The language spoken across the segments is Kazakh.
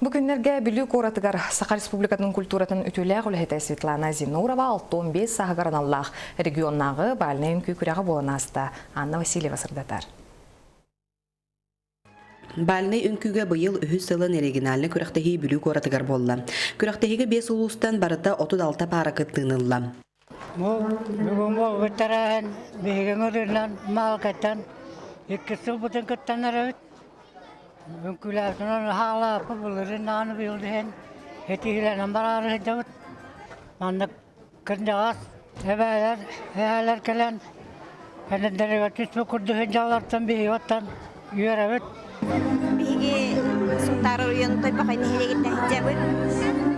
Бүгіннерге бүлік оратыгар Саха Республикатының культуратын үтіләғ үләхеті Светлана Зинурова 6-15 сағығаран Аллах регионнағы бәліне үнкі күрәғі болын асты. Анна Васильева сырдатар. Бәліне үнкіге бұйыл үхіз сылын оригинальны күрәқтегі бүлік оратыгар болла. Күрәқтегі 5 ұлыстан барыта 36 пара кыттыңылла. Бүгін бол күттарағын, бейген өрілін, мал кәттен, 2 сыл бұтын күттен әрәвіт. Үnküläsünün hala pıbılırın anı bildiğin hetiğilen bararı hediğit. Mandık kırndağız, heveler kelen. Hendelleri vatış bu kurduğun çalartan bir vattan yürevit. Bigi sultarı uyanı toy bakay nehire gitne hicabit.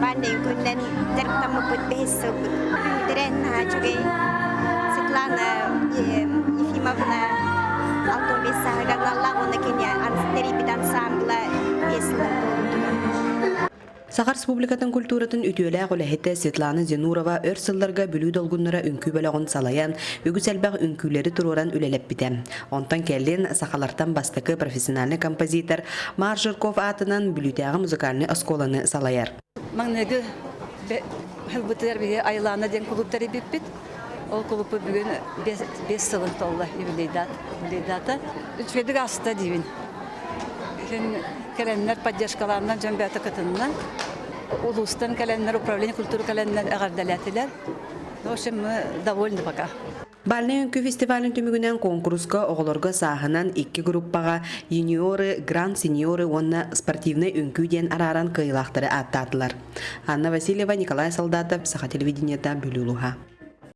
Ben de yükünden terktam mıpıt behissip. Diren hacıge Svetlana Yefimовна Алтон сахагалалла оны кене анстерипит ансамбла песла. Саха Республикатын культуратын үтүөләк үләхете Светлана Зинурова өр сылларга бүлүү долгуннара үнкү бөлөгөн салаян, үгүс әлбәг үнкүләре туруран үлелеп бите. Онтан келлен Сахалартан бастыкы профессиональный композитор Маржирков атынан бүлүтәгы музыкальный осколаны салаяр. Маңнеги хылбытыр биге айлана ден клубтары биппит. Ол клубы бүгін 5 сылын толла юбилейдата. Үчведік аста дейін. Кәләнлер поддержкаларынан жамбията кытынынан. Улустан кәләнлер, управление культуры кәләнлер әғардаләтілер. В общем, мы довольны пока. Бәліне үнкі фестивалін түмігінен конкурсқа оғылырға сағынан 2 группаға юниоры, гранд сеньоры, онна спортивный үнкүүден араран кыйлақтары аттатылар. Анна Васильева, Николай Солдатов, Саха телевидениеда Бүлілуға.